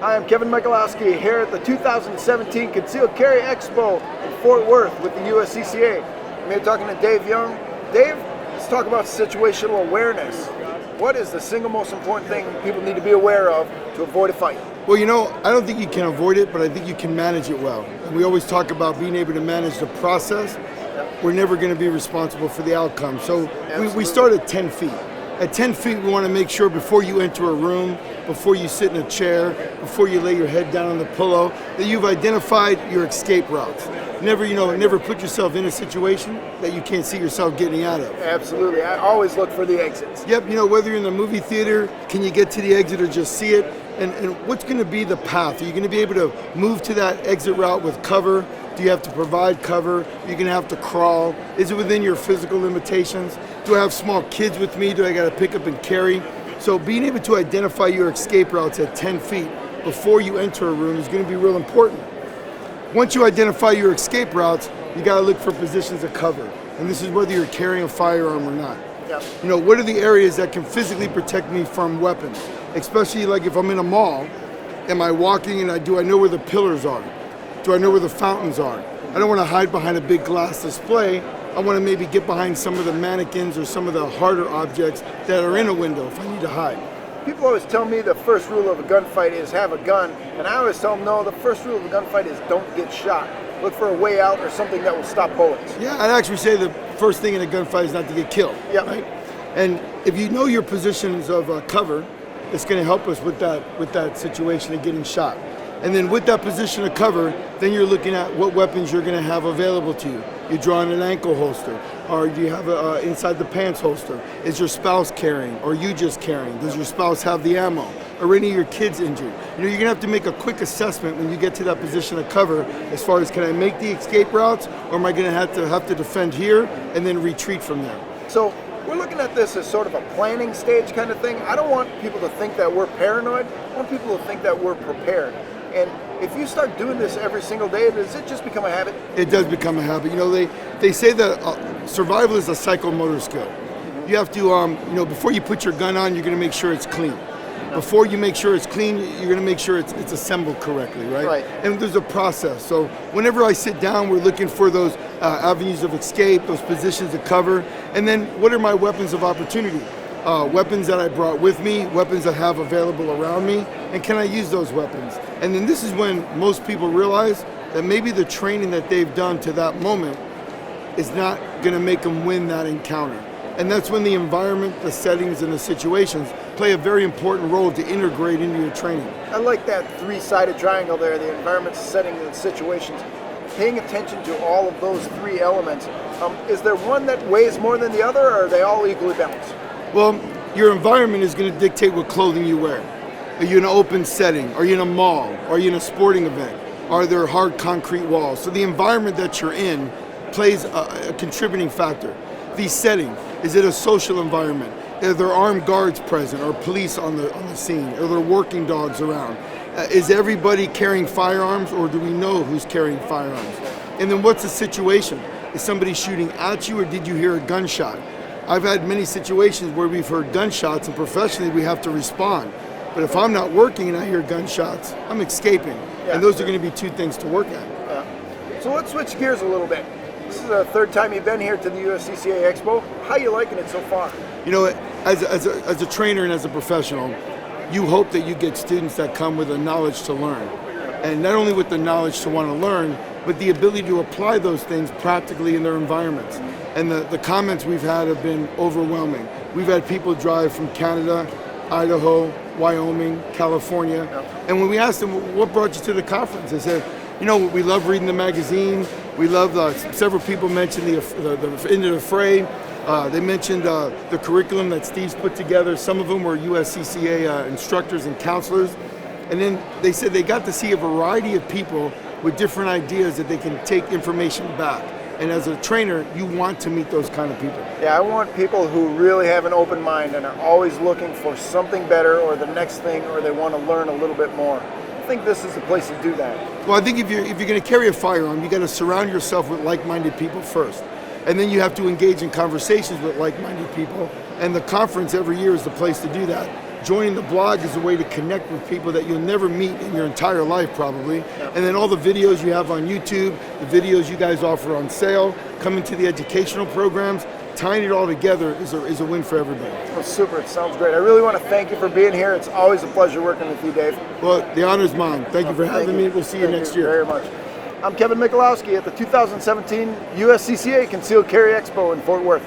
Hi, I'm Kevin Michalowski here at the 2017 Concealed Carry Expo in Fort Worth with the USCCA. I'm here talking to Dave Young. Dave, let's talk about situational awareness. What is the single most important thing people need to be aware of to avoid a fight? Well, I don't think you can avoid it, but I think you can manage it well. And we always talk about being able to manage the process. We're never going to be responsible for the outcome. So we start at 10 feet. At 10 feet, we want to make sure before you enter a room, before you sit in a chair, before you lay your head down on the pillow, that you've identified your escape routes. Never put yourself in a situation that you can't see yourself getting out of. Absolutely. I always look for the exits. Yep, whether you're in the movie theater, can you get to the exit or just see it? And what's going to be the path? Are you going to be able to move to that exit route with cover? Do you have to provide cover? Are you going to have to crawl? Is it within your physical limitations? Do I have small kids with me? Do I got to pick up and carry? So being able to identify your escape routes at 10 feet before you enter a room is going to be real important. Once you identify your escape routes, you got to look for positions of cover. And this is whether you're carrying a firearm or not. Yep. What are the areas that can physically protect me from weapons? Especially like if I'm in a mall, am I walking and do I know where the pillars are? Do I know where the fountains are? I don't want to hide behind a big glass display. I want to maybe get behind some of the mannequins or some of the harder objects that are in a window if I need to hide. People always tell me the first rule of a gunfight is have a gun, and I always tell them no, the first rule of a gunfight is don't get shot. Look for a way out or something that will stop bullets. Yeah, I'd actually say the first thing in a gunfight is not to get killed. Yep. Right? And if you know your positions of cover, it's going to help us with that situation of getting shot. And then with that position of cover, then you're looking at what weapons you're going to have available to you. You're drawing an ankle holster, or do you have inside the pants holster? Is your spouse carrying, or you just carrying? Does your spouse have the ammo? Are any of your kids injured? You're going to have to make a quick assessment when you get to that position of cover as far as, can I make the escape routes, or am I going to have to defend here and then retreat from there? So we're looking at this as sort of a planning stage kind of thing. I don't want people to think that we're paranoid. I want people to think that we're prepared. And if you start doing this every single day, does it just become a habit? It does become a habit. They say that survival is a psychomotor skill. You have to, before you put your gun on, you're going to make sure it's clean. Before you make sure it's clean, you're going to make sure it's assembled correctly, right? Right. And there's a process. So whenever I sit down, we're looking for those avenues of escape, those positions of cover, and then what are my weapons of opportunity? Weapons that I brought with me, weapons I have available around me, and can I use those weapons? And then this is when most people realize that maybe the training that they've done to that moment is not going to make them win that encounter. And that's when the environment, the settings, and the situations play a very important role to integrate into your training. I like that three-sided triangle there, the environment, setting, and situations. Paying attention to all of those three elements. Is there one that weighs more than the other, or are they all equally balanced? Well, your environment is going to dictate what clothing you wear. Are you in an open setting? Are you in a mall? Are you in a sporting event? Are there hard concrete walls? So the environment that you're in plays a contributing factor. The setting, is it a social environment? Are there armed guards present or police on the scene? Are there working dogs around? Is everybody carrying firearms, or do we know who's carrying firearms? And then what's the situation? Is somebody shooting at you, or did you hear a gunshot? I've had many situations where we've heard gunshots, and professionally we have to respond. But if I'm not working and I hear gunshots, I'm escaping. Yeah. And those are going to be two things to work at. Yeah. So let's switch gears a little bit. This is the third time you've been here to the USCCA Expo. How are you liking it so far? As a trainer and as a professional, you hope that you get students that come with a knowledge to learn. And not only with the knowledge to want to learn, but the ability to apply those things practically in their environments. And the comments we've had have been overwhelming. We've had people drive from Canada, Idaho, Wyoming, California. And when we asked them, what brought you to the conference? They said, we love reading the magazine. We love several people mentioned the Into the Fray. They mentioned the curriculum that Steve's put together. Some of them were USCCA instructors and counselors. And then they said they got to see a variety of people with different ideas that they can take information back. And as a trainer, you want to meet those kind of people. Yeah, I want people who really have an open mind and are always looking for something better or the next thing, or they want to learn a little bit more. I think this is the place to do that. Well, I think if you're going to carry a firearm, you got to surround yourself with like-minded people first. And then you have to engage in conversations with like-minded people. And the conference every year is the place to do that. joining the blog is a way to connect with people that you'll never meet in your entire life probably. And then all the videos you have on YouTube, the videos you guys offer on sale, coming to the educational programs, tying it all together is a win for everybody. Well, super. It sounds great. I really want to thank you for being here. It's always a pleasure working with you, Dave. Well, the honor is mine. Thank you for having me. We'll see you next year. Very much. I'm Kevin Michalowski at the 2017 USCCA Concealed Carry Expo in Fort Worth.